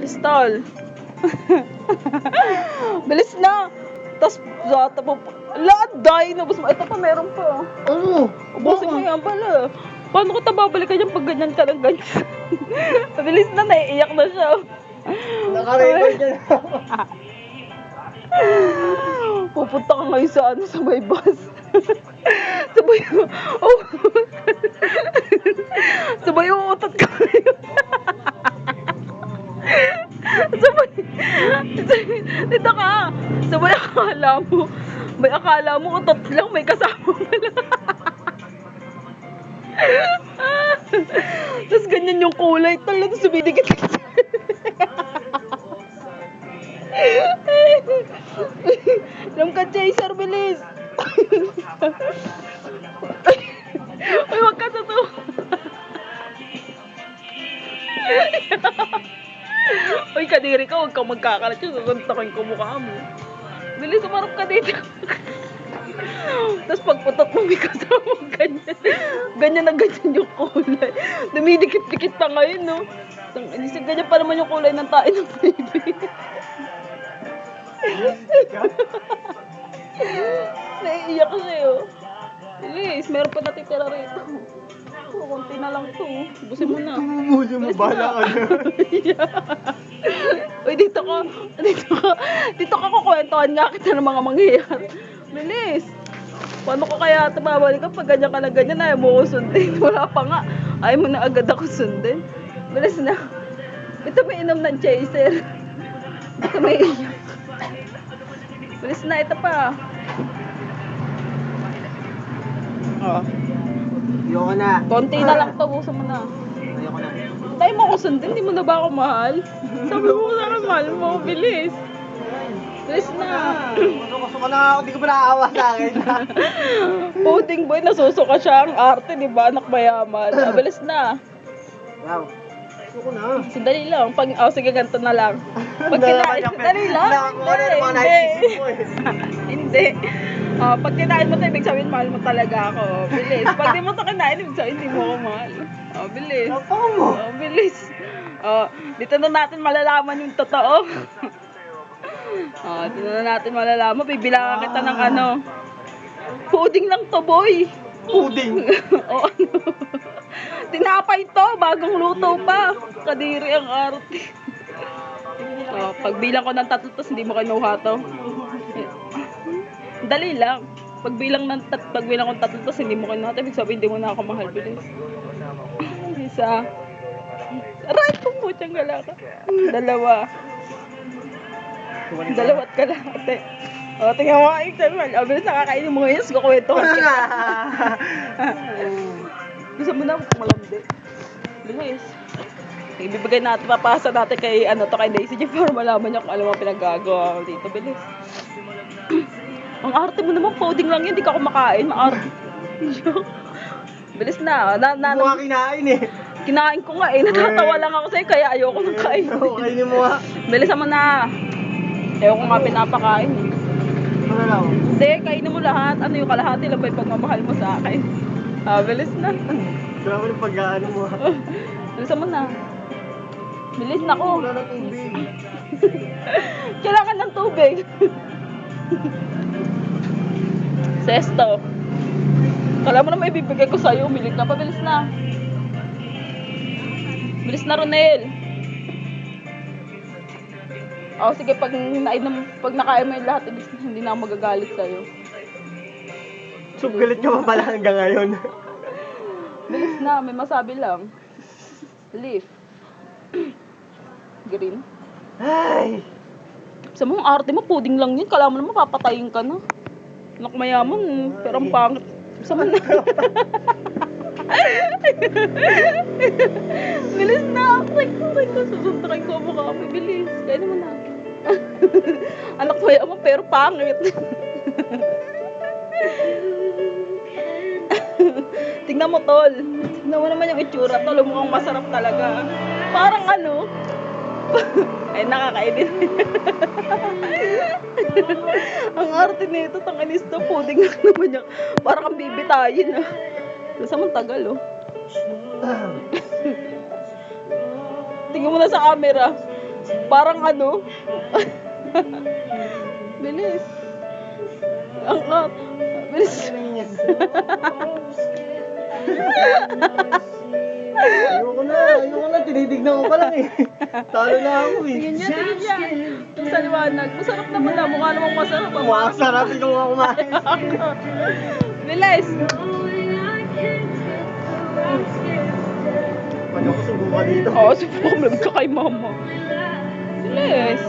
Stall. Bilis na. Tapos, zata po. Laday, nabos mo. Ito pa, meron pa. Ano? Ubusin mo yan pala. Paano ko babalikan yan pag ganyan ka ng ganyan? Bilis na, naiiyak na siya. Naka-record yan. Pupunta ka ngayon sa ano, sa may bus. Sabay, oh. Sabay, uutot ka ngayon. Sabay, dito ka. Sabay, akala mo, utot lang, may kasama pala. Tapos ganyan yung kulay, talagang sumidikit ka. Alam ka, Chaser, bilis. Uy, wag ka totoo. Uy, kadiri ka, huwag kang magkakalat yun. Susuntakin ko mukha mo. Bilis, umarap ka dito. Tapos pagputot mo, may kasama ganyan. Ganyan na ganyan yung kulay. Dumidikit-dikit pa ngayon, no? Inisip ganyan pa naman yung kulay ng tayo ng baby. Naiiyak siya, oh. Bilis, meron pa natitira rito. Kunti na lang to. Busin mo na. Bumuli mo, bala ka na. Uy, dito ka. Dito ka kukwentuhan nga kita ng mga mangyayari. Bilis. Paano ko kaya tumabalik ka pag ganyan ka na ganyan? Ayaw mo ko sundin. Wala pa nga. Ayaw mo na agad ako sundin. Bilis na. Ito may inom ng Chaser. Ito may inom. Bilis na, ito pa. Oh. Ayoko na. Konti na lang to, buso mo na. Ayoko na. Tayo mo ako sundin, hindi mo na ba ako mahal? Sabi mo sa akin, mahal mo, bilis. Bilis na. Masuko na ako, di ko ba naaawa sa akin? Pudding boy, nasusuka siya ang arte, di ba? Anak mayaman. Bilis na. Wow. Suko na. Sandali lang. Sige, ganito na lang. Pag kinain, sandali lang. Nakakuha na naman naisip mo eh. Hindi. Pag kinain mo ito, ibig sabihin, mahal mo talaga ako. Bilis. Pag di mo ito kinain, ibig sabihin, hindi mo ako mahal. Bilis. Ako mo. Bilis. Dito na natin malalaman yung totoo. Dito na natin malalaman. Bibilangan kita ng ano. Pudding lang to, boy. Pudding. O ano. Tinapay to, bagong luto pa. Kadiri ang arte. Pagbilang ko ng 3, tapos hindi mo kinuha to. Dali lang. Pagbilang ko ng 3, tapos hindi mo kinuha to, ibig sabihin hindi mo na ako mahal. Bilis. Isa. Aray, pumutyang galaka. 2. 2 kalahati. Tingnan mo, bilis nakakainin mo ngayon, kukwento ko. Gusto mo na malandi. Bilis. Ibibigay natin, papasa natin kay Daisy Jeff para malaman niya kung alam mo pinagagawa ko dito. Bilis. Ang arte mo naman, pudding lang yun, di ka kumakain. Maarte. Bilis na. Hindi mo kinain eh. Kinain ko nga eh. Natatawa lang ako sa'yo, kaya ayoko nang kain. Kainin mo nga. Bilis mo na. Ayoko nga pinapakain. Ano lang? Hindi, kainin mo lahat. Ano yung kalahati lang ba yung pagmamahal mo sa akin? Bilis na. Grabe yung pag-ano mo. Bilis mo na. Bilis na ko. Wala na tubig. Kailangan ng tubig. Sesto. Kala mo na may bibigay ko sa'yo. Umilig ka pa. Bilis na. Bilis na, Ronel. Sige, pag nakain mo yung lahat, hindi na ako magagalit sa'yo. So, galit ka pa pala hanggang ngayon. Bilis na, may masabi lang. Leaf. Green. Ay! Sa mong arte mo, pudding lang yun. Kala mo naman, papatayin ka na. Anak mayaman, pero ang pangit. Sa mo na. Bilis na. Aray ko. Susuntakin ko ang mukha mo. Bilis. Kaya naman na. Anak mayaman, pero pangit. Tingnan mo, tol. Tingnan mo naman yung itsura, tol. Mukhang masarap talaga. Parang ano. Ay, nakakainin. Ang arte nito, tanganis to. Pudding lang naman yan. Parang kang bibitayin, ah. Nasa mong tagal, oh. Tingnan mo na sa camera. Parang ano? Bilis. Ang bilis. Ayoko na, tinitignan ko pa lang eh. Talo na ako eh. Tingin niya, tingin niya. Yung sa liwanag. Masarap naman na. Mukha namang masarap. Mukha sarap ikaw nga kumain. Bilis. Pag ako subukan dito. Oo, subukan mo kay mama. Bilis.